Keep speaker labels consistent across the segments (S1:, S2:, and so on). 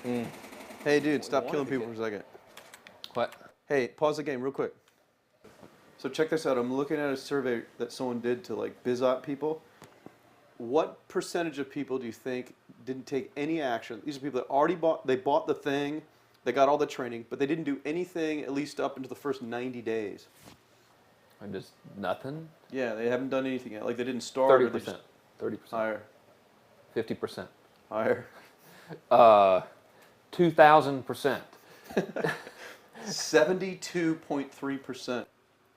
S1: Hey, dude, stop killing people for a second.
S2: What?
S1: Hey, pause the game real quick. So check this out. I'm looking at a survey that someone did to like BizOp people. What percentage of people do you think didn't take any action? These are people that already bought the thing, they got all the training, but they didn't do anything at least up into the first 90 days.
S2: And just nothing?
S1: Yeah, they haven't done anything yet. Like they didn't start.
S2: 30%. 30%.
S1: Higher.
S2: 50%.
S1: Higher.
S2: 2,000%.
S1: 72.3%.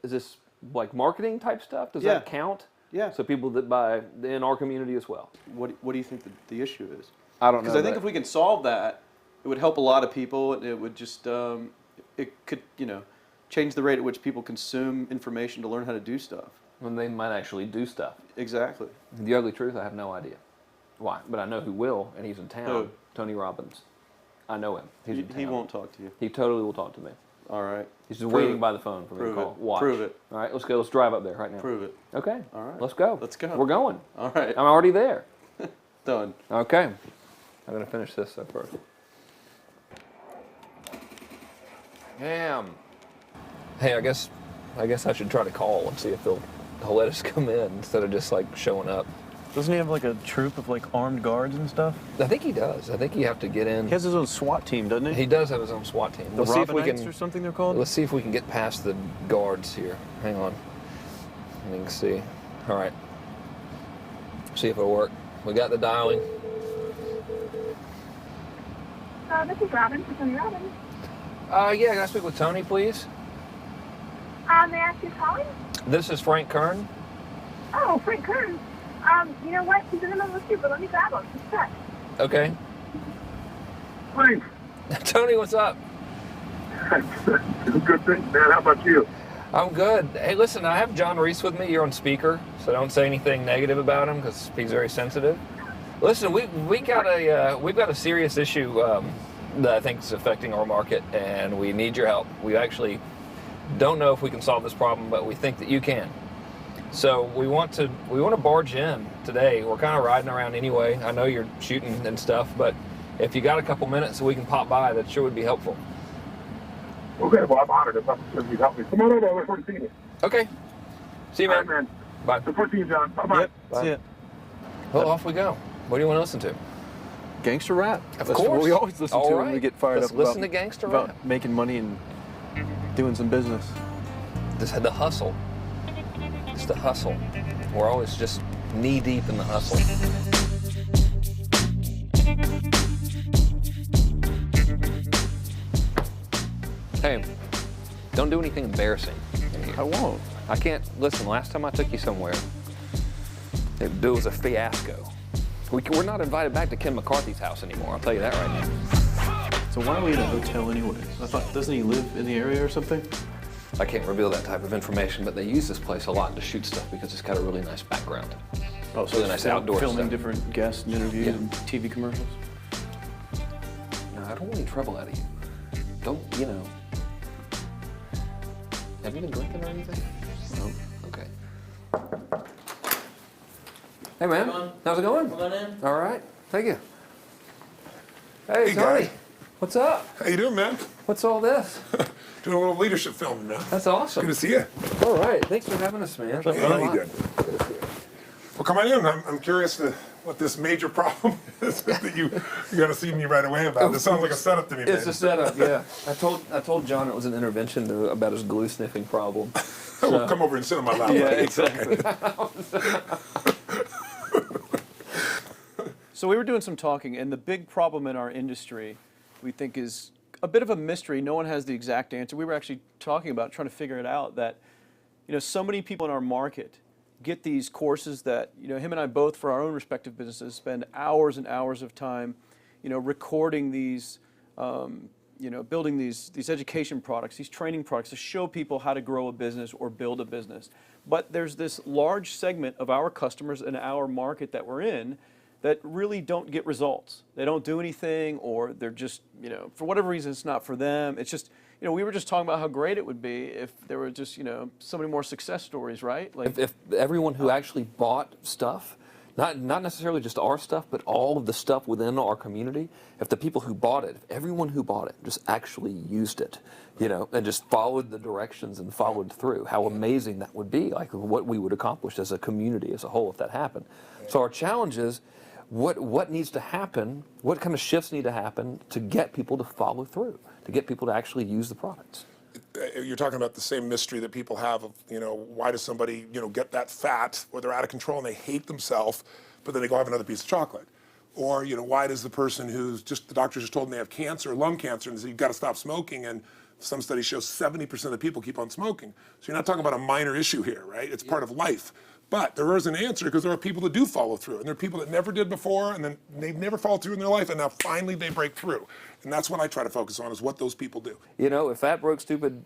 S2: Is this like marketing type stuff? Does that count?
S1: Yeah.
S2: So people that buy in our community as well.
S1: What do you think the issue is?
S2: I don't know.
S1: Because I think if we can solve that, it would help a lot of people. It would just, it could, change the rate at which people consume information to learn how to do stuff.
S2: When they might actually do stuff.
S1: Exactly.
S2: The ugly truth, I have no idea. Why? But I know who will, and he's in town.
S1: Who?
S2: Tony Robbins. I know him. He's in town.
S1: He won't talk to you.
S2: He totally will talk to me.
S1: All right.
S2: He's just waiting by the phone for me to
S1: Prove
S2: call.
S1: it.
S2: Watch.
S1: Prove it.
S2: All right, let's go. Let's drive up there right now.
S1: Prove it.
S2: Okay.
S1: All right.
S2: Let's go.
S1: Let's go.
S2: We're going.
S1: All right.
S2: I'm already there.
S1: Done.
S2: Okay. I'm going to finish this up first. Damn. Hey, I guess I should try to call and see if they'll let us come in instead of just like showing up.
S3: Doesn't he have like a troop of like armed guards and stuff?
S2: I think he does. I think you have to get in.
S3: He has his own SWAT team, doesn't he?
S2: He does have his own SWAT team.
S3: The
S2: Let's see if we
S3: Robbins
S2: can,
S3: or something they're called?
S2: let's see if we can get past the guards here. Hang on. We can see. All right. See if it'll work. We got the dialing.
S4: This is Robbins. This is Robbins.
S2: Yeah, can I speak with Tony, please?
S4: May I ask who's calling?
S2: This is Frank Kern.
S4: Oh, Frank Kern. You know what? He's in the middle of the street, but let me grab him. Just a sec.
S2: Okay.
S5: Frank.
S2: Tony, what's up?
S5: Good thing, man. How about you?
S2: I'm good. Hey, listen, I have John Reese with me. You're on speaker, so don't say anything negative about him because he's very sensitive. Listen, we've got a serious issue that I think is affecting our market, and we need your help. We actually don't know if we can solve this problem, but we think that you can. So we want to barge in today. We're kind of riding around anyway. I know you're shooting and stuff, but if you got a couple minutes so we can pop by, that sure would be helpful.
S5: Okay, well, I'm honored if you help me. Come on over. Look forward to seeing you.
S2: Okay. See you, man.
S5: All right, man.
S2: Bye.
S5: Look forward to seeing you, John. Bye-bye.
S3: Yep, see it.
S2: Well, off we go. What do you want to listen to?
S3: Gangster rap.
S2: Of
S3: That's
S2: course.
S3: what we always listen
S2: All
S3: to
S2: right.
S3: when we get fired
S2: Let's
S3: up
S2: listen
S3: about,
S2: to gangster
S3: about
S2: rap.
S3: making money and doing some business.
S2: Just had the hustle. It's the hustle. We're always just knee deep in the hustle. Hey, don't do anything embarrassing in here.
S3: I won't.
S2: I can't, listen, last time I took you somewhere, it was a fiasco. We're not invited back to Ken McCarthy's house anymore, I'll tell you that right now.
S3: So why are we in a hotel anyways? I thought, doesn't he live in the area or something?
S2: I can't reveal that type of information, but they use this place a lot to shoot stuff because it's got a really nice background.
S3: Oh, so
S2: Really nice outdoor
S3: filming
S2: stuff.
S3: different guests and interviews
S2: Yeah.
S3: and TV commercials?
S2: No, I don't want any trouble out of you. Don't, Have you been drinking or anything? No? Okay. Hey, man. How's it going?
S6: Come on in.
S2: All right. Thank you. Hey,
S7: Hey,
S2: Tony.
S7: guy.
S2: What's up?
S7: How you doing, man?
S2: What's all this?
S7: Doing a little leadership filming now.
S2: That's awesome.
S7: Good to see you.
S2: All right. Thanks for having us, man.
S7: Yeah, you did. Well, come on in. I'm curious to what this major problem is that you got to see me right away about. This sounds like a setup to me, man.
S2: It's a setup, yeah. I told John it was an intervention about his glue sniffing problem.
S7: Well, come over and sit on my lap.
S3: Yeah,
S7: buddy.
S3: exactly. So we were doing some talking, and the big problem in our industry, we think, is a bit of a mystery. No one has the exact answer. We were actually talking about trying to figure it out, that so many people in our market get these courses that him and I both, for our own respective businesses, spend hours and hours of time recording these building these education products, these training products to show people how to grow a business or build a business. But there's this large segment of our customers in our market that we're in that really don't get results. They don't do anything, or they're just, for whatever reason, it's not for them. It's just, we were just talking about how great it would be if there were just, so many more success stories, right? Like
S2: If everyone who actually bought stuff Not necessarily just our stuff, but all of the stuff within our community. If the people who bought it, if everyone who bought it just actually used it, and just followed the directions and followed through, how amazing that would be, like what we would accomplish as a community as a whole if that happened. So our challenge is, what needs to happen, what kind of shifts need to happen to get people to follow through, to get people to actually use the products.
S7: You're talking about the same mystery that people have of, why does somebody, get that fat, or they're out of control and they hate themselves, but then they go have another piece of chocolate. Or, why does the person who's the doctors just told them they have cancer, lung cancer, and they say, you've got to stop smoking, and some studies show 70% of people keep on smoking. So you're not talking about a minor issue here, right? It's part of life. But there is an answer, because there are people that do follow through, and there are people that never did before, and then they've never followed through in their life, and now finally they break through. And that's what I try to focus on, is what those people do.
S2: If fat, broke, stupid,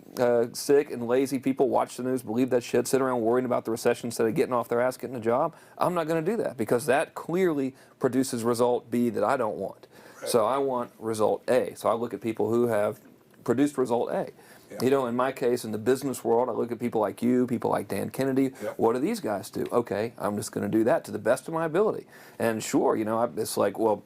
S2: sick, and lazy people watch the news, believe that shit, sit around worrying about the recession instead of getting off their ass, getting a job, I'm not going to do that, because that clearly produces result B that I don't want. Right. So I want result A. So I look at people who have produced result A. Yeah. In my case, in the business world, I look at people like you, people like Dan Kennedy. Yeah. What do these guys do? Okay, I'm just going to do that to the best of my ability. And sure, it's like, well,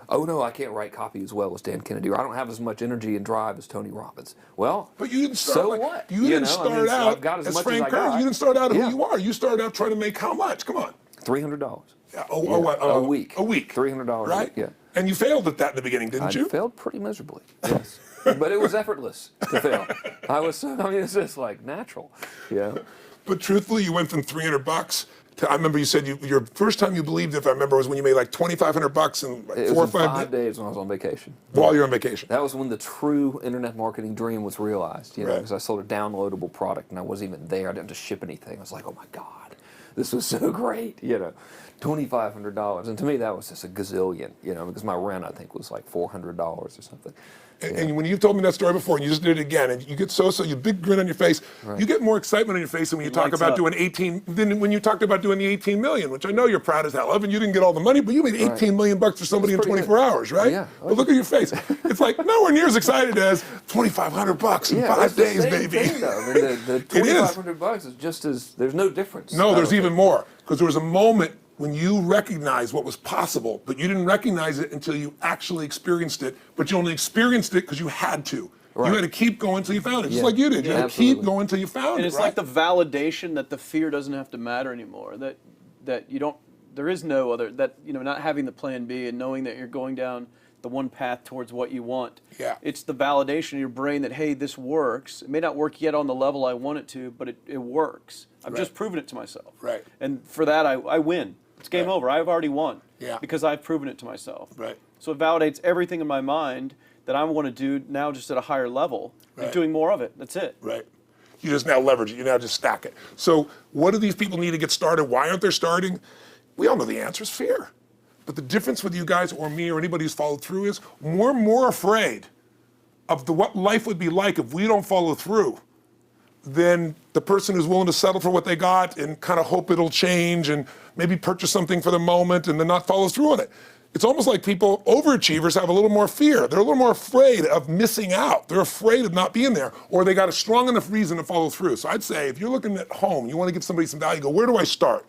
S2: oh no, I can't write copy as well as Dan Kennedy, or I don't have as much energy and drive as Tony Robbins. Well,
S7: but you didn't start.
S2: So what?
S7: You didn't start out
S2: I've got as much
S7: Frank
S2: as I got.
S7: Kern. You didn't start out who you are. You started out trying to make how much? Come on.
S2: $300.
S7: Yeah.
S2: A week.
S7: A week.
S2: $300.
S7: Right.
S2: A week, yeah.
S7: And you failed at that in the beginning, didn't you?
S2: I failed pretty miserably. Yes. But it was effortless to fail. It's just like natural. Yeah.
S7: But truthfully, you went from $300 to, I remember you said your first time you believed, if I remember, was when you made like $2,500 in like 4 or 5
S2: days when I was on vacation.
S7: While you're on vacation.
S2: That was when the true internet marketing dream was realized,
S7: right.
S2: Because I sold a downloadable product and I wasn't even there. I didn't have to ship anything. I was like, oh my God, this was so great, $2,500. And to me, that was just a gazillion, because my rent, I think, was like $400 or something.
S7: And when you've told me that story before, and you just did it again, and you get you big grin on your face, right. You get more excitement on your face than when you talk about doing when you talked about doing the 18 million, which I know you're proud as hell of, and you didn't get all the money, but you made 18 million bucks for somebody in 24 hours, right?
S2: Yeah.
S7: But look at your face. It's like nowhere near as excited as $2,500 in 5 days, baby.
S2: Thing, though. I mean, the $2,500 is just as, there's no difference.
S7: No, there's even more, because there was a moment when you recognized what was possible, but you didn't recognize it until you actually experienced it, but you only experienced it because you had to. Right. You had to keep going until you found it, just like you did. You had to keep going until you found it.
S3: And it's like the validation that the fear doesn't have to matter anymore, that you don't, there is no other, that, not having the plan B and knowing that you're going down the one path towards what you want.
S7: Yeah.
S3: It's the validation in your brain that, hey, this works. It may not work yet on the level I want it to, but it works. I've just proven it to myself.
S7: Right.
S3: And for that, I win. It's game over. I've already won.
S7: Yeah.
S3: Because I've proven it to myself.
S7: Right.
S3: So it validates everything in my mind that I want to do now, just at a higher level, and doing more of it. That's it.
S7: Right. You just now leverage it. You now just stack it. So what do these people need to get started? Why aren't they starting? We all know the answer is fear. But the difference with you guys or me or anybody who's followed through is we're more afraid of what life would be like if we don't follow through than the person who's willing to settle for what they got and kind of hope it'll change and maybe purchase something for the moment and then not follow through on it. It's almost like overachievers have a little more fear. They're a little more afraid of missing out. They're afraid of not being there, or they got a strong enough reason to follow through. So I'd say if you're looking at home, you want to give somebody some value, go, where do I start?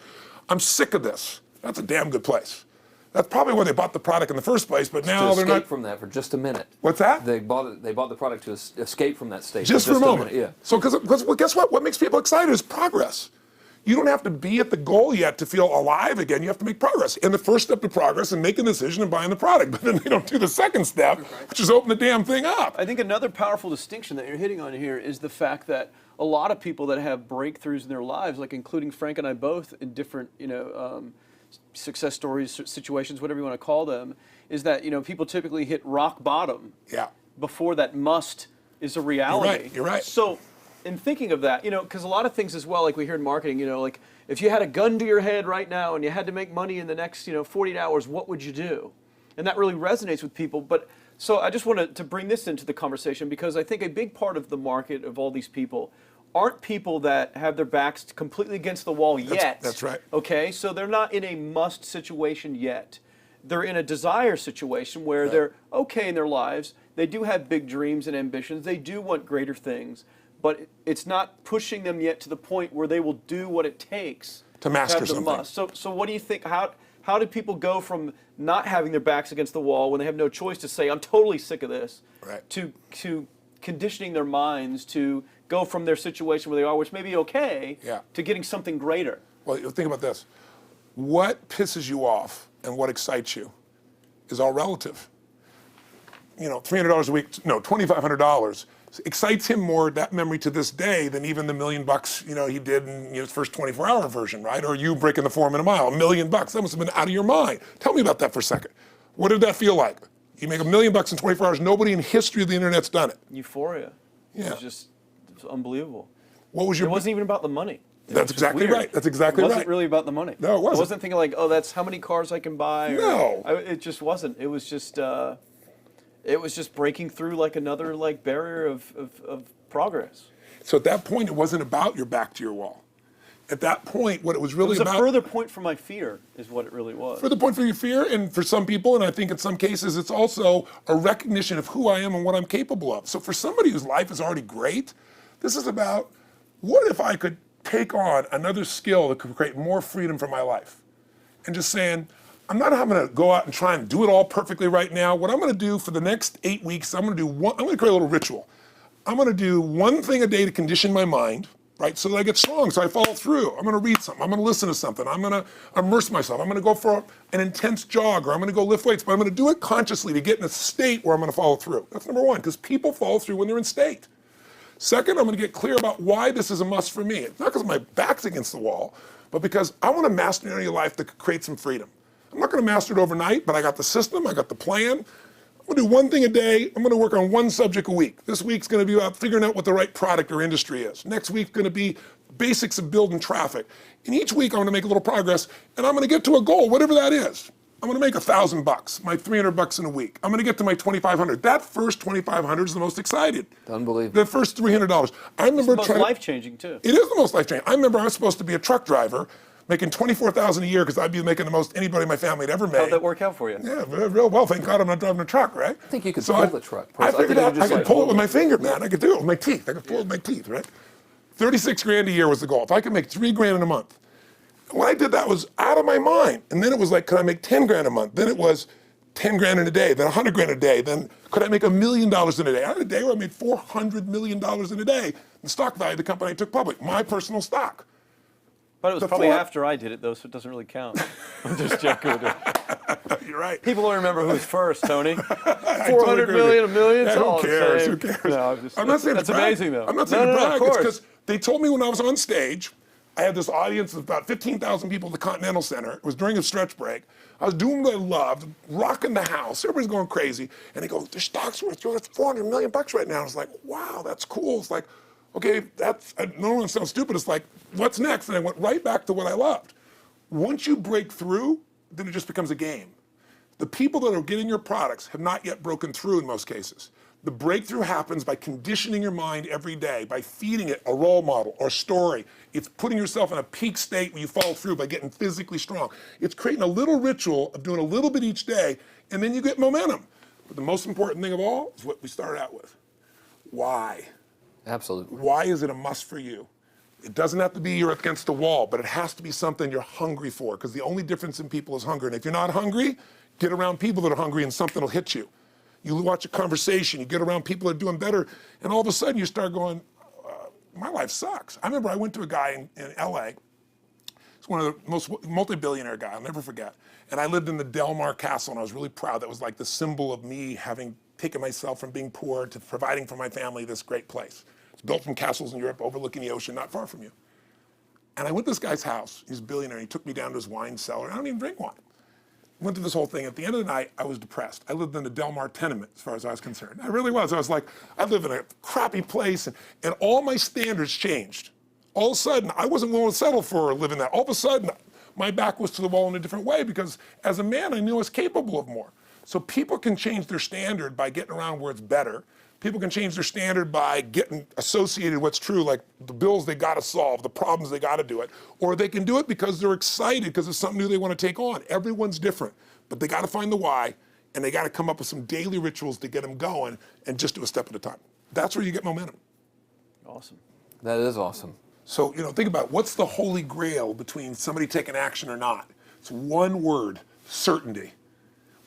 S7: I'm sick of this. That's a damn good place. That's probably why they bought the product in the first place, but now they're not.
S2: To escape from that for just a minute.
S7: What's that?
S2: They bought the product to escape from that state.
S7: Just for a moment.
S2: Yeah.
S7: So, because guess what? What makes people excited is progress. You don't have to be at the goal yet to feel alive again. You have to make progress. And the first step to progress is making a decision and buying the product. But then they don't do the second step, which is open the damn thing up.
S3: I think another powerful distinction that you're hitting on here is the fact that a lot of people that have breakthroughs in their lives, like including Frank and I both in different, success stories, situations, whatever you want to call them, is that, people typically hit rock bottom before that must is a reality.
S7: You're right.
S3: So in thinking of that, because a lot of things as well, like we hear in marketing, like if you had a gun to your head right now and you had to make money in the next, 48 hours, what would you do? And that really resonates with people. But so I just wanted to bring this into the conversation, because I think a big part of the market of all these people aren't people that have their backs completely against the wall yet.
S7: That's right.
S3: Okay, so they're not in a must situation yet. They're in a desire situation where they're okay in their lives. They do have big dreams and ambitions. They do want greater things, but it's not pushing them yet to the point where they will do what it takes
S7: to master
S3: have the
S7: something.
S3: must. So what do you think? How How did people go from not having their backs against the wall when they have no choice to say, I'm totally sick of this,
S7: Right.
S3: to conditioning their minds to go from their situation where they are, which may be okay,
S7: Yeah.
S3: to getting something greater?
S7: Well, think about this. What pisses you off and what excites you is all relative. You know, $300 a week, no, $2,500 excites him more, that memory to this day, than even the $1 million, he did in his first 24-hour version, right? Or you breaking the 4 minute mile, $1 million. That must have been out of your mind. Tell me about that for a second. What did that feel like? You make $1 million in 24 hours. Nobody in history of the internet's done it.
S3: Euphoria.
S7: Yeah.
S3: It was unbelievable.
S7: What was your?
S3: It wasn't even about the money.
S7: That's exactly right. That's exactly
S3: right. It
S7: right.
S3: wasn't really about the money.
S7: No, it wasn't.
S3: I wasn't thinking like, oh, that's how many cars I can buy.
S7: No.
S3: It just wasn't. It was just breaking through like another like barrier of progress.
S7: So at that point, it wasn't about your back to your wall. At that point, what it was really
S3: It was
S7: about.
S3: a further point for my fear, is what it really was.
S7: Further point for your fear, and for some people, and I think in some cases, it's also a recognition of who I am and what I'm capable of. So for somebody whose life is already great, this is about, what if I could take on another skill that could create more freedom for my life? And just saying, I'm not having to go out and try and do it all perfectly right now. What I'm going to do for the next 8 weeks, I'm going to create a little ritual. I'm going to do one thing a day to condition my mind, right, so that I get strong, so I follow through. I'm going to read something. I'm going to listen to something. I'm going to immerse myself. I'm going to go for an intense jog, or I'm going to go lift weights, but I'm going to do it consciously to get in a state where I'm going to follow through. That's number one, because people follow through when they're in state. Second, I'm going to get clear about why this is a must for me. It's not because my back's against the wall, but because I want to master an area of life that could create some freedom. I'm not going to master it overnight, but I got the system, I got the plan. I'm going to do one thing a day. I'm going to work on one subject a week. This week's going to be about figuring out what the right product or industry is. Next week's going to be basics of building traffic. And each week I'm going to make a little progress, and I'm going to get to a goal, whatever that is. I'm going to make $1,000, my $300 in a week. I'm going to get to my $2,500. That first $2,500 is the most excited.
S2: Unbelievable.
S7: The first $300. I remember
S3: It's the most life-changing, too.
S7: It is the most life-changing. I remember I was supposed to be a truck driver, making $24,000 a year because I'd be making the most anybody in my family had ever made.
S3: How'd that work out for you?
S7: Yeah, real well. Thank God I'm not driving a truck, right?
S2: I think you could pull the truck.
S7: I figured out I could pull it with my
S2: finger.
S7: finger, man. I could do it with my teeth. I could pull it with my teeth, right? 36 grand a year was the goal. If I could make 3 grand in a month. When I did that, was out of my mind. And then it was like, could I make 10 grand a month? Then it was 10 grand in a day, then 100 grand a day. Then could I make $1 million in a day? I had a day where I made $400 million in a day. The stock value of the company I took public, my personal stock.
S3: But it was probably after I did it, though, so it doesn't really count. I'm just joking.
S7: You're right.
S3: People don't remember who's first, Tony. 400
S7: 400
S3: million, $1 million, it's
S7: Yeah,
S3: all
S7: who
S3: the
S7: cares?
S3: same.
S7: Who cares?
S3: No,
S7: I'm not saying
S3: that's
S7: to brag.
S3: amazing, though.
S7: I'm not saying to
S3: No,
S7: brag.
S3: of
S7: It's
S3: course.
S7: because they told me when I was on stage, I had this audience of about 15,000 people at the Continental Center. It was during a stretch break. I was doing what I loved, rocking the house. Everybody's going crazy. And they go, the stock's worth $400 million right now. I was like, wow, that's cool. It's like, okay, no one sounds stupid. It's like, what's next? And I went right back to what I loved. Once you break through, then it just becomes a game. The people that are getting your products have not yet broken through in most cases. The breakthrough happens by conditioning your mind every day, by feeding it a role model or story. It's putting yourself in a peak state where you follow through by getting physically strong. It's creating a little ritual of doing a little bit each day, and then you get momentum. But the most important thing of all is what we started out with. Why?
S2: Absolutely.
S7: Why is it a must for you? It doesn't have to be you're against the wall, but it has to be something you're hungry for, because the only difference in people is hunger. And if you're not hungry, get around people that are hungry and something will hit you. You watch a conversation, you get around people that are doing better, and all of a sudden you start going, my life sucks. I remember I went to a guy in LA. He's one of the most multi-billionaire guy, I'll never forget. And I lived in the Del Mar Castle, and I was really proud. That was like the symbol of me having taken myself from being poor to providing for my family this great place. It's built from castles in Europe overlooking the ocean, not far from you. And I went to this guy's house. He's a billionaire. He took me down to his wine cellar. I don't even drink wine. Went through this whole thing. At the end of the night, I was depressed. I lived in the Del Mar tenement, as far as I was concerned. I really was. I was like, I live in a crappy place, and all my standards changed. All of a sudden, I wasn't willing to settle for living that. All of a sudden, my back was to the wall in a different way, because as a man, I knew I was capable of more. So people can change their standard by getting around where it's better. People can change their standard by getting associated with what's true, like the bills they got to solve, the problems they got to do it. Or they can do it because they're excited, because it's something new they want to take on. Everyone's different, but they got to find the why, and they got to come up with some daily rituals to get them going, and just do a step at a time. That's where you get momentum.
S3: Awesome.
S2: That is awesome.
S7: So, think about what's the holy grail between somebody taking action or not. It's one word, certainty.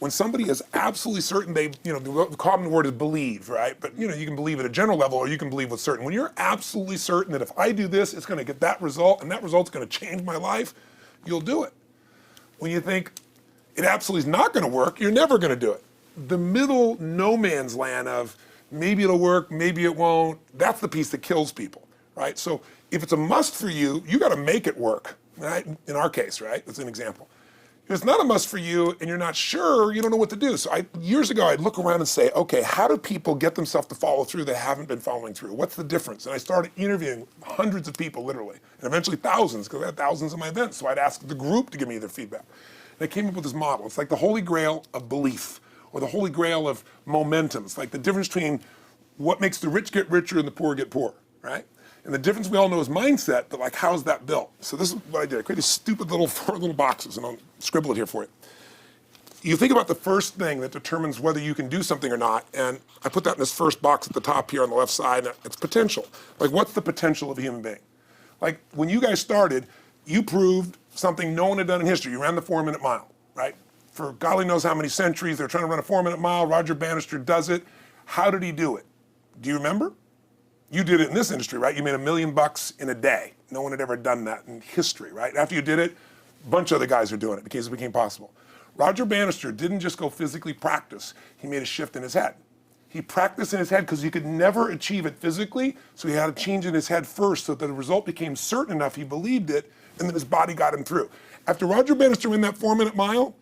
S7: When somebody is absolutely certain, the common word is believe, right? But you can believe at a general level, or you can believe with certain. When you're absolutely certain that if I do this, it's going to get that result, and that result's going to change my life, you'll do it. When you think it absolutely is not going to work, you're never going to do it. The middle no man's land of maybe it'll work, maybe it won't, that's the piece that kills people, right? So if it's a must for you, you got to make it work, right? In our case, right? That's an example. If it's not a must for you and you're not sure, you don't know what to do. So years ago, I'd look around and say, okay, how do people get themselves to follow through that haven't been following through? What's the difference? And I started interviewing hundreds of people, literally, and eventually thousands, because I had thousands of my events. So I'd ask the group to give me their feedback. And I came up with this model. It's like the holy grail of belief, or the holy grail of momentum. It's like the difference between what makes the rich get richer and the poor get poorer, right? And the difference we all know is mindset, but like, how's that built? So this is what I did. I created stupid little 4 little boxes, and I'll scribble it here for you. You think about the first thing that determines whether you can do something or not, and I put that in this first box at the top here on the left side, and it's potential. Like, what's the potential of a human being? Like, when you guys started, you proved something no one had done in history. You ran the 4-minute mile, right? For golly knows how many centuries, they're trying to run a 4-minute mile. Roger Bannister does it. How did he do it? Do you remember? You did it in this industry, right? You made $1 million in a day. No one had ever done that in history, right? After you did it, a bunch of other guys are doing it because it became possible. Roger Bannister didn't just go physically practice. He made a shift in his head. He practiced in his head because he could never achieve it physically, so he had to change in his head first so that the result became certain enough he believed it, and then his body got him through. After Roger Bannister ran that 4-minute mile,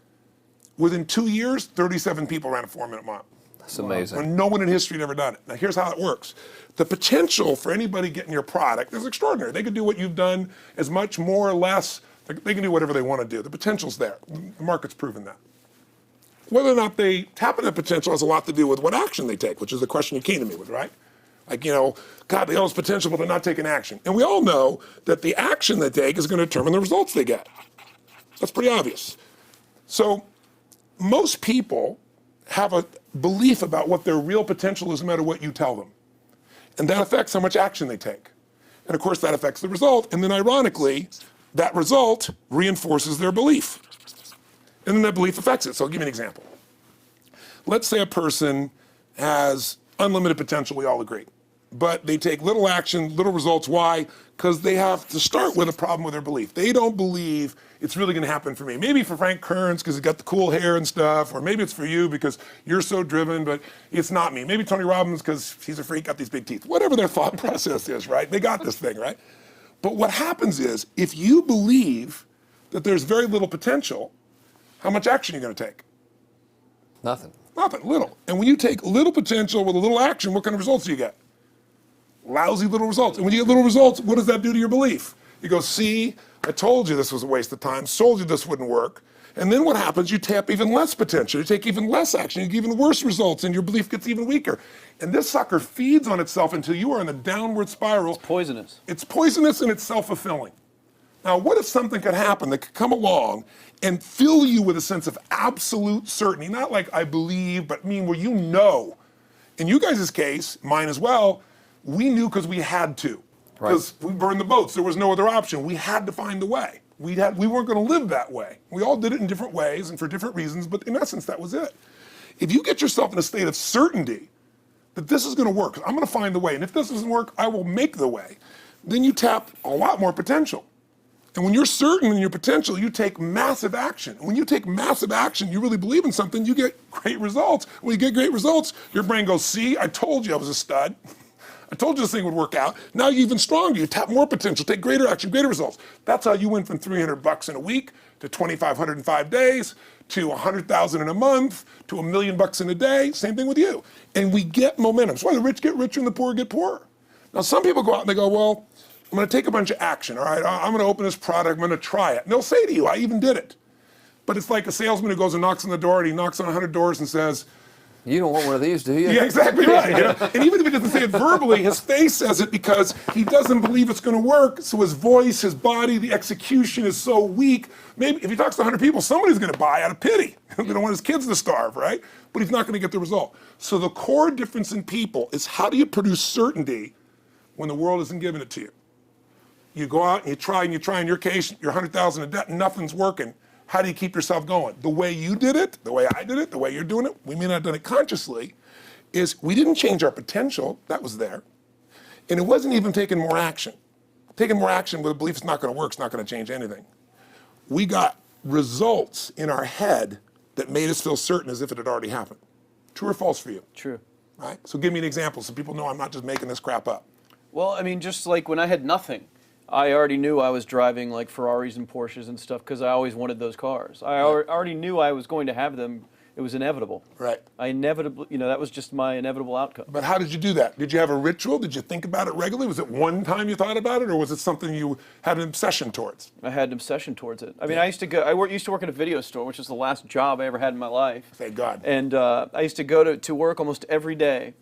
S7: within 2 years, 37 people ran a 4-minute mile.
S2: That's amazing.
S7: When no one in history had ever done it. Now here's how it works. The potential for anybody getting your product is extraordinary. They could do what you've done as much, more or less. They can do whatever they want to do. The potential's there. The market's proven that. Whether or not they tap into that potential has a lot to do with what action they take, which is the question you came to me with, right? Like, God, they all have potential, but they're not taking action. And we all know that the action they take is going to determine the results they get. That's pretty obvious. So most people have a belief about what their real potential is no matter what you tell them. And that affects how much action they take. And of course that affects the result. And then ironically, that result reinforces their belief. And then that belief affects it. So I'll give you an example. Let's say a person has unlimited potential, we all agree. But they take little action, little results. Why? Because they have to start with a problem with their belief. They don't believe it's really going to happen for me. Maybe for Frank Kern's because he's got the cool hair and stuff, or maybe it's for you because you're so driven, but it's not me. Maybe Tony Robbins because he's a freak, got these big teeth. Whatever their thought process is, right? They got this thing, right? But what happens is, if you believe that there's very little potential, how much action are you going to take?
S2: Nothing.
S7: Nothing, little. And when you take little potential with a little action, what kind of results do you get? Lousy little results. And when you get little results, what does that do to your belief? You go, see, I told you this was a waste of time, told you this wouldn't work. And then what happens? You tap even less potential. You take even less action. You get even worse results, and your belief gets even weaker. And this sucker feeds on itself until you are in a downward spiral.
S3: It's poisonous.
S7: It's poisonous and it's self-fulfilling. Now, what if something could happen that could come along and fill you with a sense of absolute certainty? Not like I believe, but where you know. In you guys' case, mine as well, we knew because we had to. Because we burned the boats. There was no other option. We had to find a way. We weren't going to live that way. We all did it in different ways and for different reasons, but in essence, that was it. If you get yourself in a state of certainty that this is going to work, I'm going to find the way, and if this doesn't work, I will make the way, then you tap a lot more potential. And when you're certain in your potential, you take massive action. When you take massive action, you really believe in something, you get great results. When you get great results, your brain goes, see, I told you I was a stud. I told you this thing would work out. Now you're even stronger. You tap more potential, take greater action, greater results. That's how you went from $300 in a week to $2,500 in 5 days to $100,000 in a month to $1 million in a day. Same thing with you. And we get momentum. That's why the rich get richer and the poor get poorer. Now some people go out and they go, well, I'm going to take a bunch of action. All right, I'm going to open this product. I'm going to try it. And they'll say to you, I even did it. But it's like a salesman who goes and knocks on the door, and he knocks on 100 doors and says,
S2: You don't want one of these, do you?
S7: yeah, exactly right. And even if he doesn't say it verbally, his face says it because he doesn't believe it's going to work. So his voice, his body, the execution is so weak. Maybe if he talks to 100 people, somebody's going to buy out of pity. They don't want his kids to starve, right? But he's not going to get the result. So the core difference in people is, how do you produce certainty when the world isn't giving it to you? You go out and you try, in your case, you're 100,000 in debt, and nothing's working. How do you keep yourself going? The way you did it, the way I did it, the way you're doing it, we may not have done it consciously, is we didn't change our potential, that was there. And it wasn't even taking more action. Taking more action with a belief it's not gonna work, it's not gonna change anything. We got results in our head that made us feel certain as if it had already happened. True or false for you?
S3: True.
S7: Right? So give me an example so people know I'm not just making this crap up.
S3: Well, I mean, just like when I had nothing, I already knew I was driving like Ferraris and Porsches and stuff because I always wanted those cars. I already knew I was going to have them. It was inevitable.
S7: Right.
S3: I inevitably, that was just my inevitable outcome.
S7: But how did you do that? Did you have a ritual? Did you think about it regularly? Was it one time you thought about it, or was it something you had an obsession towards?
S3: I had an obsession towards it. I mean, I used to work at a video store, which was the last job I ever had in my life.
S7: Thank God.
S3: And I used to go to work almost every day,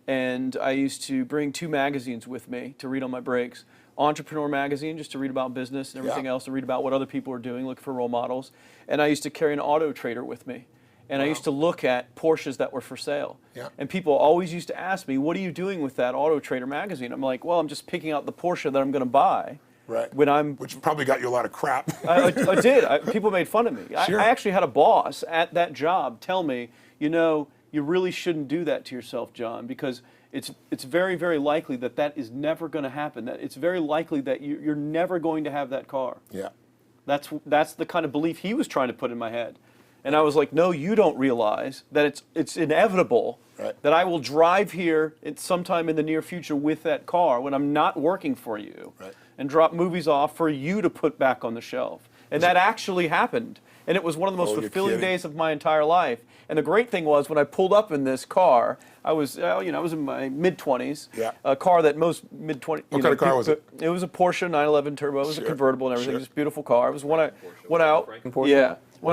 S3: and I used to bring 2 magazines with me to read on my breaks. Entrepreneur magazine, just to read about business and everything else, to read about what other people are doing, look for role models. And I used to carry an auto trader with me. And I used to look at Porsches that were for sale.
S7: Yeah.
S3: And people always used to ask me, what are you doing with that Auto Trader magazine? I'm like, well, I'm just picking out the Porsche that I'm going to buy.
S7: Right.
S3: Which
S7: probably got you a lot of crap.
S3: I did. People made fun of me.
S7: Sure.
S3: I actually had a boss at that job tell me, you really shouldn't do that to yourself, John, because it's very, very likely that is never going to happen. That it's very likely that you're never going to have that car.
S7: Yeah.
S3: That's the kind of belief he was trying to put in my head. And I was like, no, you don't realize that it's inevitable that I will drive here sometime in the near future with that car when I'm not working for you and drop movies off for you to put back on the shelf. And that actually happened. And it was one of the most fulfilling days of my entire life. And the great thing was when I pulled up in this car, I was in my mid-20s, a car that most mid-20s.
S7: What kind of car was it?
S3: It was a Porsche 911 Turbo. It was a convertible and everything. Just a beautiful car. It was one I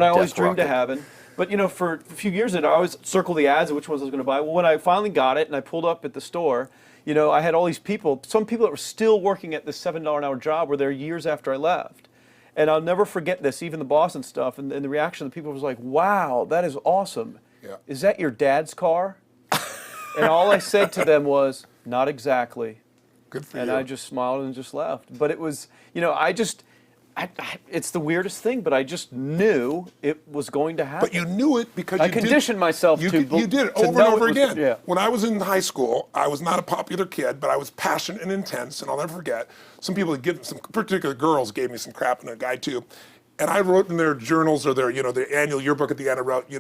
S3: always dreamed of having. But for a few years, I always circled the ads of which ones I was going to buy. Well, when I finally got it and I pulled up at the store, I had all these people. Some people that were still working at this $7 an hour job were there years after I left. And I'll never forget this, even the boss and stuff, and the reaction of the people was like, wow, that is awesome.
S7: Yeah.
S3: Is that your dad's car? And all I said to them was, not exactly.
S7: Good for
S3: and
S7: you.
S3: I just smiled and just left. But it was, it's the weirdest thing, but I just knew it was going to happen.
S7: But you knew it because
S3: I conditioned myself
S7: you
S3: to
S7: did it
S3: to
S7: over
S3: know
S7: and over
S3: it was-
S7: again.
S3: yeah.
S7: When I was in high school, I was not a popular kid, but I was passionate and intense, and I'll never forget. Some particular girls gave me some crap, and a guy too. And I wrote in their journals or their annual yearbook at the end, I wrote,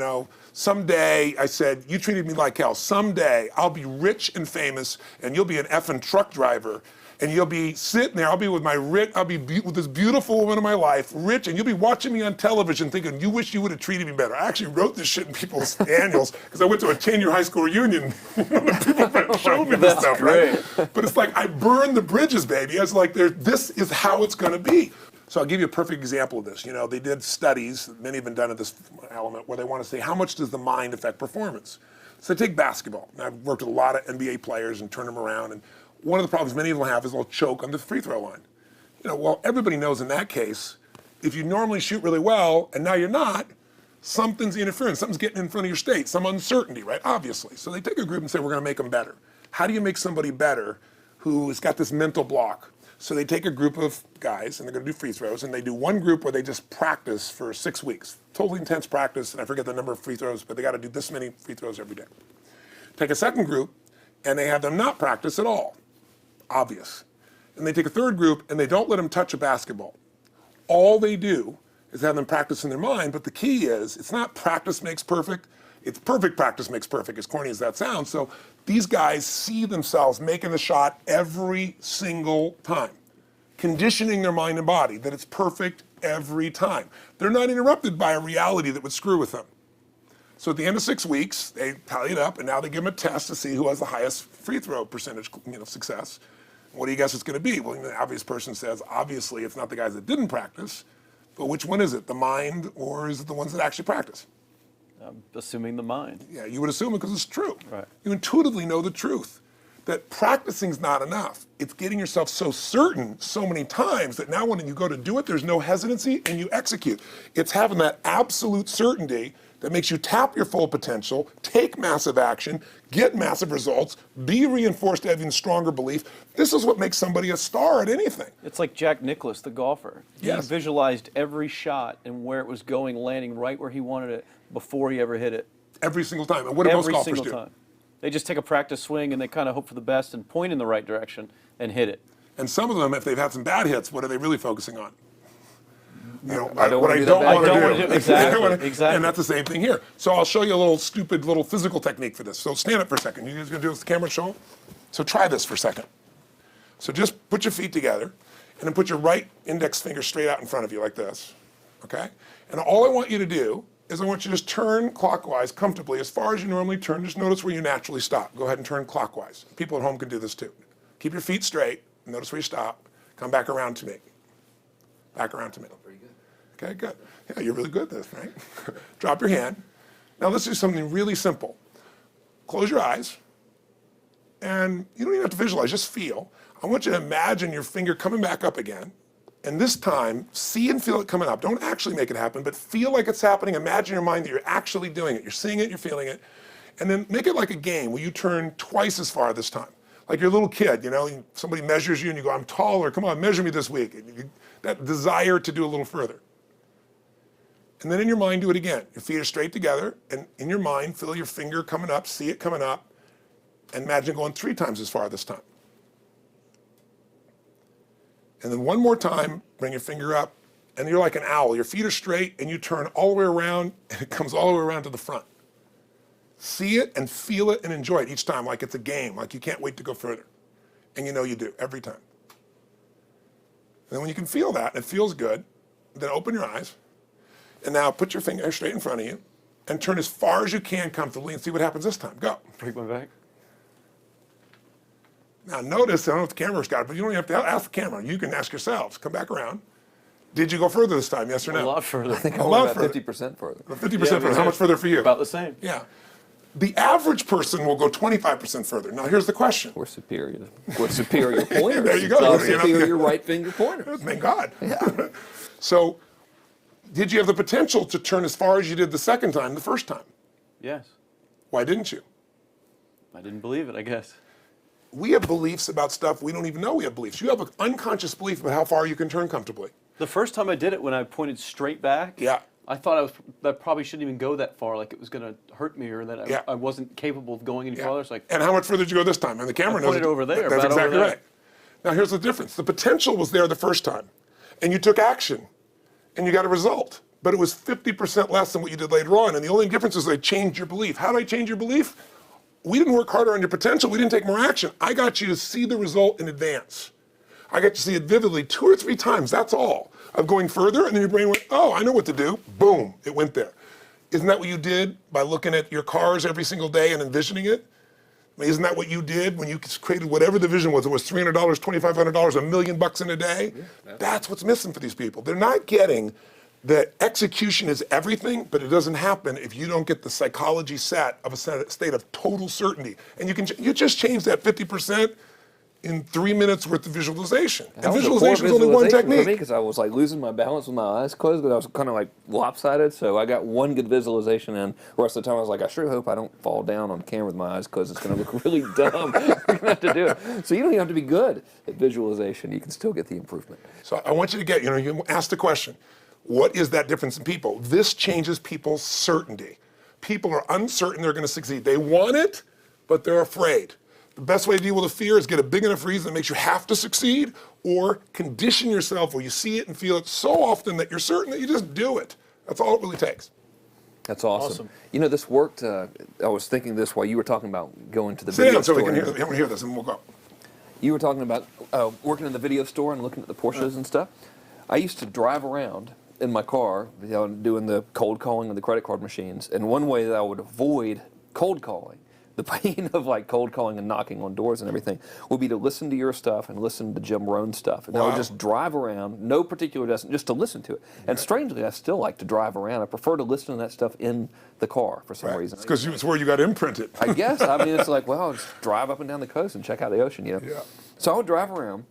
S7: someday, I said, you treated me like hell. Someday I'll be rich and famous, and you'll be an effing truck driver. And you'll be sitting there, I'll be with with this beautiful woman of my life, rich, and you'll be watching me on television thinking, you wish you would have treated me better. I actually wrote this shit in people's annuals because I went to a 10-year high school reunion. People showed me this stuff, right? But it's like, I burned the bridges, baby. I was like, this is how it's gonna be. So I'll give you a perfect example of this. They did studies, many have been done at this element, where they want to say, how much does the mind affect performance? So take basketball. Now, I've worked with a lot of NBA players and turned them around, and one of the problems many of them have is they'll choke on the free throw line. Well, everybody knows in that case, if you normally shoot really well and now you're not, something's interfering, something's getting in front of your state, some uncertainty, right? Obviously. So they take a group and say, we're going to make them better. How do you make somebody better who has got this mental block? So they take a group of guys and they're going to do free throws, and they do one group where they just practice for 6 weeks. Totally intense practice, and I forget the number of free throws, but they got to do this many free throws every day. Take a second group, and they have them not practice at all. Obvious. And they take a third group and they don't let them touch a basketball. All they do is have them practice in their mind, but the key is, it's not practice makes perfect, it's perfect practice makes perfect, as corny as that sounds. So these guys see themselves making the shot every single time, conditioning their mind and body that it's perfect every time. They're not interrupted by a reality that would screw with them. So at the end of 6 weeks, they tally it up, and now they give them a test to see who has the highest free throw percentage, success. What do you guess it's going to be? Well, the obvious person says, obviously, it's not the guys that didn't practice, but which one is it, the mind, or is it the ones that actually practice?
S3: I'm assuming the mind.
S7: Yeah, you would assume it because it's true.
S3: Right.
S7: You intuitively know the truth, that practicing's not enough. It's getting yourself so certain so many times that now when you go to do it, there's no hesitancy and you execute. It's having that absolute certainty that makes you tap your full potential, take massive action, get massive results, be reinforced to having stronger belief. This is what makes somebody a star at anything.
S3: It's like Jack Nicklaus, the golfer.
S7: Yes.
S3: He visualized every shot and where it was going, landing right where he wanted it before he ever hit it.
S7: Every single time. And what do most
S3: Every
S7: golfers
S3: single
S7: do?
S3: time. They just take a practice swing and they kind of hope for the best and point in the right direction and hit it.
S7: And some of them, if they've had some bad hits, what are they really focusing on? You know,
S2: I don't
S7: what
S2: wanna
S7: I
S2: do
S7: don't
S2: that
S7: want
S2: bad
S7: to
S3: hit.
S7: do.
S3: Exactly, exactly.
S7: And that's the same thing here. So I'll show you a little stupid little physical technique for this. So stand up for a second. You guys gonna do this with the camera show? So try this for a second. So just put your feet together and then put your right index finger straight out in front of you like this, okay? And all I want you to do is I want you to just turn clockwise comfortably as far as you normally turn. Just notice where you naturally stop. Go ahead and turn clockwise. People at home can do this too. Keep your feet straight. Notice where you stop. Come back around to me. Back around to me.
S2: Pretty good.
S7: Okay, good. Yeah, you're really good at this, right? Drop your hand. Now let's do something really simple. Close your eyes. And you don't even have to visualize, just feel. I want you to imagine your finger coming back up again. And this time, see and feel it coming up. Don't actually make it happen, but feel like it's happening. Imagine in your mind that you're actually doing it. You're seeing it, you're feeling it. And then make it like a game where you turn twice as far this time. Like you're a little kid, you know, somebody measures you and you go, I'm taller, come on, measure me this week. And that desire to do a little further. And then in your mind, do it again. Your feet are straight together, and in your mind, feel your finger coming up, see it coming up, and imagine going 3 times as far this time. And then one more time, bring your finger up, and you're like an owl. Your feet are straight, and you turn all the way around, and it comes all the way around to the front. See it and feel it and enjoy it each time like it's a game, like you can't wait to go further. And you know you do, every time. And then when you can feel that, and it feels good, then open your eyes, and now put your finger straight in front of you, and turn as far as you can comfortably and see what happens this time. Go.
S3: Break my back.
S7: Now notice, I don't know if the camera's got it, but you don't even have to ask the camera. You can ask yourselves. Come back around. Did you go further this time, yes or no?
S3: A lot further.
S2: I think I
S7: A
S2: went
S7: lot
S2: about
S7: further.
S2: 50% further.
S7: 50%
S3: Yeah,
S7: further. How much further for you?
S3: About the same.
S7: Yeah. The average person will go 25% further. Now here's the question.
S2: We're superior. We're superior pointers.
S7: There you go.
S2: It's
S7: You know,
S2: superior right finger pointers.
S7: Thank God.
S2: Yeah.
S7: So, did you have the potential to turn as far as you did the second time, the first time?
S3: Yes.
S7: Why didn't you?
S3: I didn't believe it, I guess.
S7: We have beliefs about stuff we don't even know we have beliefs. You have an unconscious belief about how far you can turn comfortably.
S3: The first time I did it, when I pointed straight back,
S7: Yeah.
S3: I thought I probably shouldn't even go that far, like it was going to hurt me or that
S7: Yeah.
S3: I wasn't capable of going any
S7: Yeah.
S3: farther. It's like,
S7: And how much further did you go this time? And the camera knows
S3: pointed
S7: it.
S3: over there,
S7: That's
S3: about over
S7: exactly
S3: there.
S7: right. Now here's the difference. The potential was there the first time, and you took action, and you got a result. But it was 50% less than what you did later on. And the only difference is they changed your belief. How did I change your belief? We didn't work harder on your potential. We didn't take more action. I got you to see the result in advance. I got you to see it vividly 2 or 3 times. That's all. Of going further, and then your brain went, oh, I know what to do. Boom, it went there. Isn't that what you did by looking at your cars every single day and envisioning it? I mean, isn't that what you did when you created whatever the vision was? It was $300, $2,500, $1 million in a day? That's what's missing for these people. They're not getting that execution is everything, but it doesn't happen if you don't get the psychology set of a state of total certainty. And you just change that 50% in 3 minutes worth of visualization. And visualization is only one technique.
S2: Because I was like losing my balance with my eyes closed, because I was kind of like lopsided. So I got one good visualization in. The rest of the time I was like, I sure hope I don't fall down on camera with my eyes closed. It's going to look really dumb. You're going to have to do it. So you don't even have to be good at visualization. You can still get the improvement.
S7: So I want you to get, you ask the question, what is that difference in people? This changes people's certainty. People are uncertain they're going to succeed. They want it, but they're afraid. The best way to deal with a fear is get a big enough reason that makes you have to succeed, or condition yourself where you see it and feel it so often that you're certain that you just do it. That's all it really takes.
S2: That's awesome.
S3: Awesome.
S2: You know, this worked. I was thinking this while you were talking about going to the
S7: Sit
S2: video
S7: down so
S2: store.
S7: we can hear this and we'll go.
S2: You were talking about working in the video store and looking at the Porsches and stuff. I used to drive around in my car, doing the cold calling of the credit card machines. And one way that I would avoid cold calling, the pain of like cold calling and knocking on doors and everything, would be to listen to your stuff and listen to Jim Rohn's stuff. And I would just drive around, no particular destination, just to listen to it. And strangely, I still like to drive around. I prefer to listen to that stuff in the car for some reason.
S7: It's because it's where you got imprinted.
S2: I guess. I mean, it's like, well, I'll just drive up and down the coast and check out the ocean,
S7: Yeah.
S2: So I would drive around,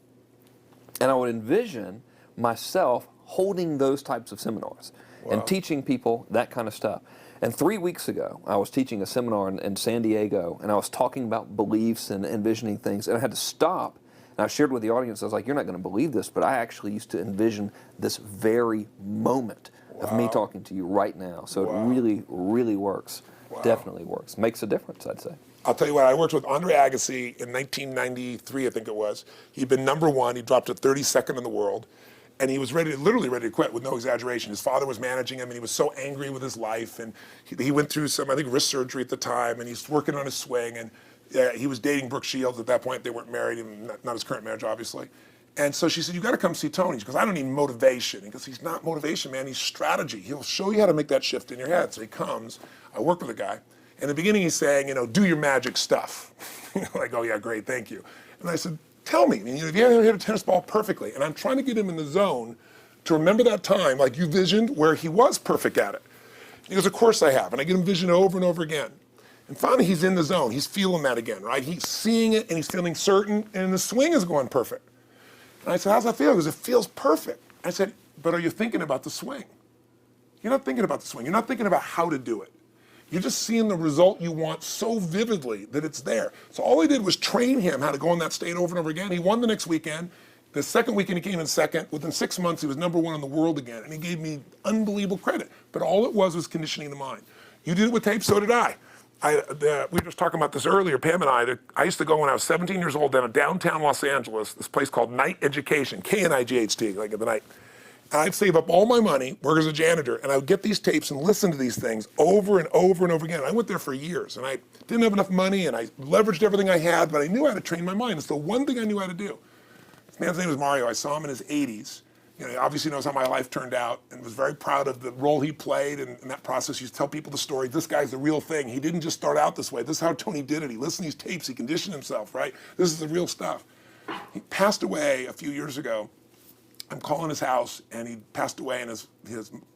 S2: and I would envision myself holding those types of seminars and teaching people that kind of stuff. And 3 weeks ago, I was teaching a seminar in San Diego, and I was talking about beliefs and envisioning things, and I had to stop. And I shared with the audience, I was like, you're not going to believe this, but I actually used to envision this very moment of me talking to you right now. So it really, really works. Definitely works. Makes a difference, I'd say.
S7: I'll tell you what, I worked with Andre Agassi in 1993, I think it was. He'd been #1, he dropped to 32nd in the world. And he was literally ready to quit with no exaggeration. His father was managing him, and he was so angry with his life. And he went through some, I think, wrist surgery at the time, and he's working on his swing. And he was dating Brooke Shields at that point. They weren't married, and not his current marriage, obviously. And so she said, you got to come see Tony. She goes, I don't need motivation. He goes, he's not motivation, man. He's strategy. He'll show you how to make that shift in your head. So he comes. I work with a guy. In the beginning, he's saying, do your magic stuff. Like, oh, yeah, great, thank you. And I said, tell me, if you ever hit a tennis ball perfectly, and I'm trying to get him in the zone to remember that time, like you visioned, where he was perfect at it. He goes, of course I have. And I get him vision over and over again. And finally, he's in the zone. He's feeling that again, right? He's seeing it, and he's feeling certain, and the swing is going perfect. And I said, how's that feel? He goes, it feels perfect. I said, but are you thinking about the swing? You're not thinking about the swing. You're not thinking about how to do it. You're just seeing the result you want so vividly that it's there. So all I did was train him how to go in that state over and over again. He won the next weekend. The second weekend, he came in second. Within 6 months, he was #1 in the world again. And he gave me unbelievable credit. But all it was conditioning the mind. You did it with tape, so did I. We were just talking about this earlier, Pam and I used to go when I was 17 years old down in downtown Los Angeles, this place called Night Education, K-N-I-G-H-T, like in the night. And I'd save up all my money, work as a janitor, and I would get these tapes and listen to these things over and over and over again. I went there for years, and I didn't have enough money, and I leveraged everything I had, but I knew how to train my mind. It's the one thing I knew how to do. This man's name was Mario. I saw him in his 80s. He obviously knows how my life turned out and was very proud of the role he played in that process. He used to tell people the story. This guy's the real thing. He didn't just start out this way. This is how Tony did it. He listened to these tapes. He conditioned himself, right? This is the real stuff. He passed away a few years ago. I'm calling his house, and he passed away, and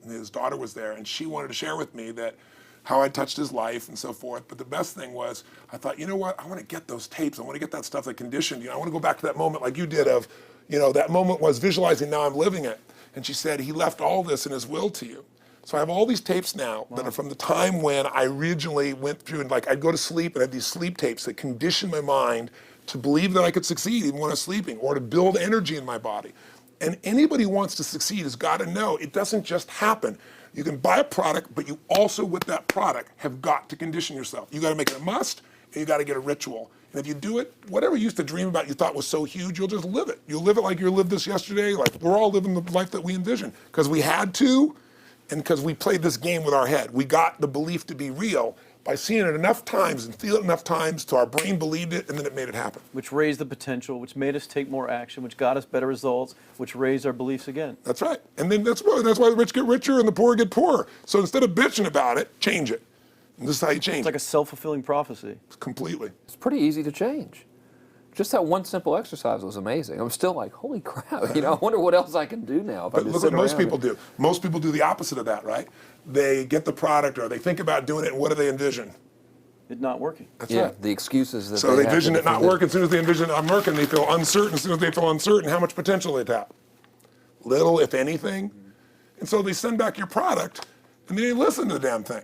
S7: his daughter was there, and she wanted to share with me that how I touched his life and so forth. But the best thing was, I thought, you know what? I want to get those tapes. I want to get that stuff that conditioned. I want to go back to that moment like you did of, that moment was visualizing, now I'm living it. And she said, he left all this in his will to you. So I have all these tapes now that are from the time when I originally went through, and I'd go to sleep and I had these sleep tapes that conditioned my mind to believe that I could succeed even when I was sleeping, or to build energy in my body. And anybody who wants to succeed has got to know it doesn't just happen. You can buy a product, but you also, with that product, have got to condition yourself. You got to make it a must, and you got to get a ritual. And if you do it, whatever you used to dream about you thought was so huge, you'll just live it. You'll live it like you lived this yesterday, like we're all living the life that we envisioned. Because we had to, and because we played this game with our head. We got the belief to be real by seeing it enough times and feel it enough times till our brain believed it, and then it made it happen.
S3: Which raised the potential, which made us take more action, which got us better results, which raised our beliefs again.
S7: That's right. And then that's why the rich get richer and the poor get poorer. So instead of bitching about it, change it. And this is how you change it.
S3: It's like a self-fulfilling prophecy.
S7: Completely.
S2: It's pretty easy to change. Just that one simple exercise was amazing. I'm still like, holy crap, I wonder what else I can do now. If
S7: But look what most people do. Most people do the opposite of that, right? They get the product, or they think about doing it, and what do they envision?
S3: It not working.
S7: That's
S2: Yeah,
S7: right.
S2: the excuses that
S7: So they
S2: have
S7: envision
S2: to
S7: it not
S2: defend
S7: working. As soon as they envision it not working, they feel uncertain. As soon as they feel uncertain, how much potential they tap? Little, if anything. And so they send back your product, and they listen to the damn thing.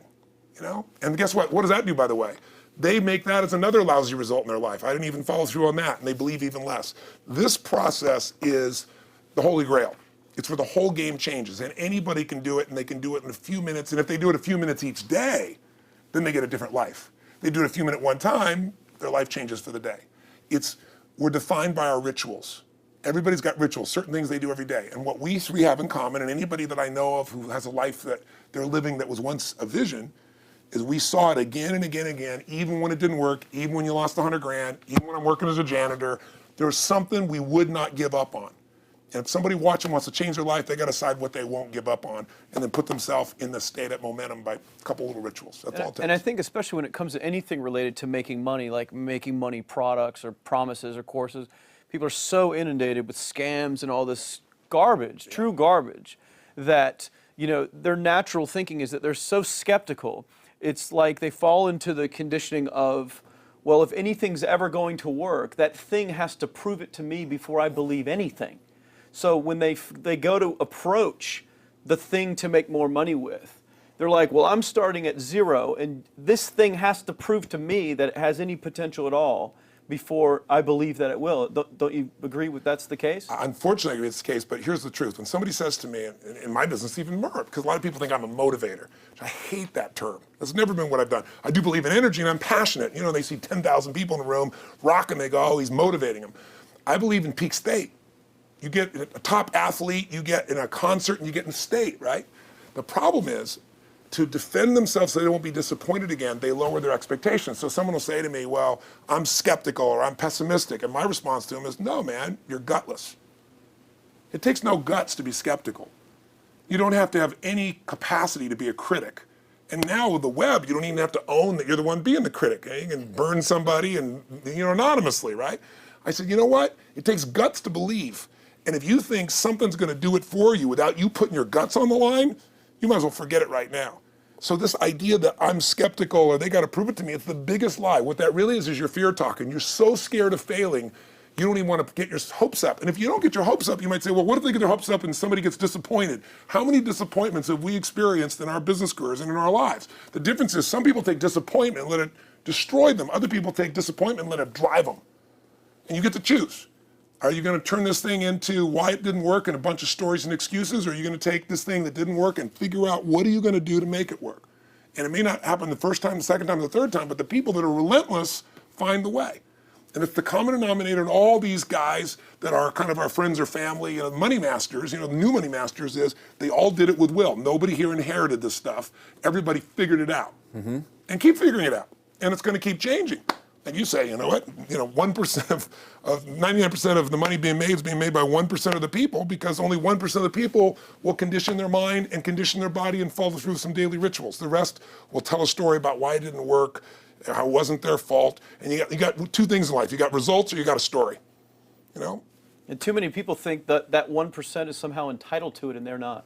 S7: And guess what? What does that do, by the way? They make that as another lousy result in their life. I didn't even follow through on that, and they believe even less. This process is the holy grail. It's where the whole game changes, and anybody can do it, and they can do it in a few minutes. And if they do it a few minutes each day, then they get a different life. They do it a few minutes one time, their life changes for the day. We're defined by our rituals. Everybody's got rituals, certain things they do every day. And what we three have in common, and anybody that I know of who has a life that they're living that was once a vision, is we saw it again and again and again, even when it didn't work, even when you lost 100 grand, even when I'm working as a janitor. There was something we would not give up on. And if somebody watching wants to change their life, they got to decide what they won't give up on, and then put themselves in the state at momentum by a couple little rituals. That's all it takes.
S3: And I think especially when it comes to anything related to making money, like making money products or promises or courses, people are so inundated with scams and all this garbage, true garbage, that their natural thinking is that they're so skeptical. It's like they fall into the conditioning of, well, if anything's ever going to work, that thing has to prove it to me before I believe anything. So when they go to approach the thing to make more money with, they're like, well, I'm starting at 0, and this thing has to prove to me that it has any potential at all before I believe that it will. Don't you agree with that's the case?
S7: Unfortunately, I agree it's the case, but here's the truth. When somebody says to me, in my business, even more, because a lot of people think I'm a motivator. I hate that term. That's never been what I've done. I do believe in energy, and I'm passionate. You know, they see 10,000 people in a room rocking, they go, oh, he's motivating them. I believe in peak state. You get a top athlete, you get in a concert, and you get in state, right? The problem is, to defend themselves so they won't be disappointed again, they lower their expectations. So someone will say to me, well, I'm skeptical or I'm pessimistic. And my response to them is, no, man, you're gutless. It takes no guts to be skeptical. You don't have to have any capacity to be a critic. And now with the web, you don't even have to own that you're the one being the critic. You can burn somebody and, anonymously, right? I said, you know what? It takes guts to believe. And if you think something's going to do it for you without you putting your guts on the line, you might as well forget it right now. So this idea that I'm skeptical or they got to prove it to me, it's the biggest lie. What that really is your fear talking. You're so scared of failing, you don't even want to get your hopes up. And if you don't get your hopes up, you might say, well, what if they get their hopes up and somebody gets disappointed? How many disappointments have we experienced in our business careers and in our lives? The difference is some people take disappointment and let it destroy them. Other people take disappointment and let it drive them. And you get to choose. Are you going to turn this thing into why it didn't work and a bunch of stories and excuses, or are you going to take this thing that didn't work and figure out what are you going to do to make it work? And it may not happen the first time, the second time, the third time, but the people that are relentless find the way. And it's the common denominator in all these guys that are kind of our friends or family, money masters, the new money masters is they all did it with will. Nobody here inherited this stuff. Everybody figured it out. Mm-hmm. And keep figuring it out. And it's going to keep changing. And you say, you know what, 1% of 99% of the money being made is being made by 1% of the people because only 1% of the people will condition their mind and condition their body and follow through some daily rituals. The rest will tell a story about why it didn't work, how it wasn't their fault. And you got two things in life. You got results or you got a story,
S3: And too many people think that 1% is somehow entitled to it and they're not,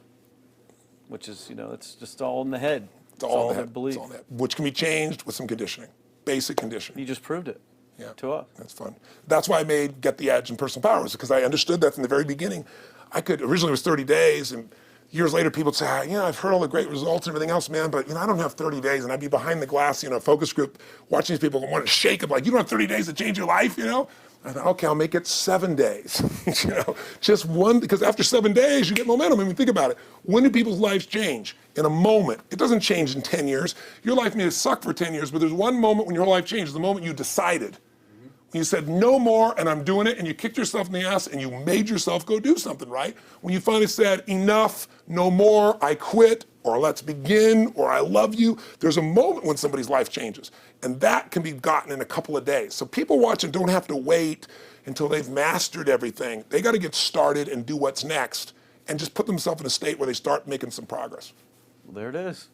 S3: which is, it's just all in the head.
S7: It's all in the
S3: their
S7: head.
S3: belief.
S7: It's all in the head, which can be changed with some conditioning. Basic conditioning.
S3: You just proved it to us.
S7: That's fun. That's why I made Get the Edge and Personal Powers, because I understood that from the very beginning. Originally it was 30 days, and years later people would say, I've heard all the great results and everything else, man, but I don't have 30 days, and I'd be behind the glass, a focus group, watching these people want to shake them, like, you don't have 30 days to change your life, I thought, okay, I'll make it 7 days, just one, because after 7 days, you get momentum. I mean, think about it. When do people's lives change? In a moment. It doesn't change in 10 years. Your life may have sucked for 10 years, but there's one moment when your whole life changed, the moment you decided. When you said, no more, and I'm doing it, and you kicked yourself in the ass, and you made yourself go do something, right? When you finally said, enough, no more, I quit, or let's begin, or I love you, there's a moment when somebody's life changes. And that can be gotten in a couple of days. So people watching don't have to wait until they've mastered everything. They got to get started and do what's next, and just put themselves in a state where they start making some progress.
S3: Well, there it is.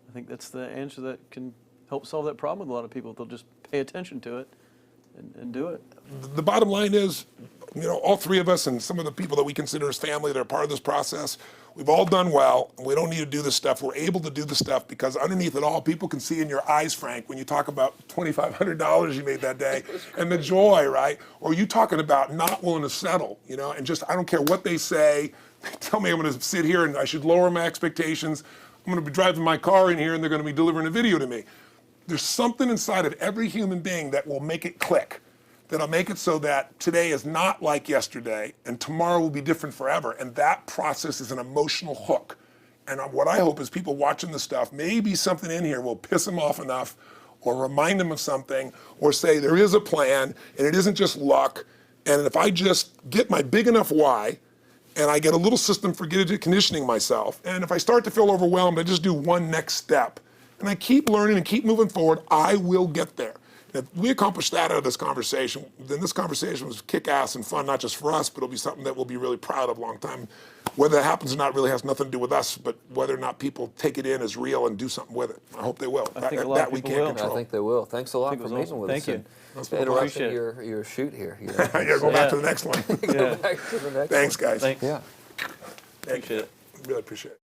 S3: I think that's the answer that can help solve that problem with a lot of people. They'll just pay attention to it and do it.
S7: The bottom line is, all three of us and some of the people that we consider as family that are part of this process, we've all done well, and we don't need to do this stuff. We're able to do the stuff because underneath it all, people can see in your eyes, Frank, when you talk about $2,500 you made that day and the joy, right? Or you talking about not willing to settle, and just, I don't care what they say. They tell me I'm going to sit here and I should lower my expectations. I'm going to be driving my car in here and they're going to be delivering a video to me. There's something inside of every human being that will make it click, that'll make it so that today is not like yesterday and tomorrow will be different forever. And that process is an emotional hook. And what I hope is people watching this stuff, maybe something in here will piss them off enough or remind them of something or say there is a plan and it isn't just luck. And if I just get my big enough why, and I get a little system for conditioning myself, and if I start to feel overwhelmed, I just do one next step. And I keep learning and keep moving forward, I will get there. And if we accomplish that out of this conversation, then this conversation was kick-ass and fun, not just for us, but it'll be something that we'll be really proud of a long time. Whether that happens or not really has nothing to do with us, but whether or not people take it in as real and do something with it. I hope they will.
S3: I think a lot of people will.
S2: I think they will. Thanks a lot for meeting with us.
S3: Thank you.
S2: Interrupting your shoot here.
S7: Yeah, go back to the next one.
S2: Go back to the next
S7: Thanks, guys.
S3: Thanks.
S2: Yeah.
S3: Appreciate it.
S7: Really appreciate it.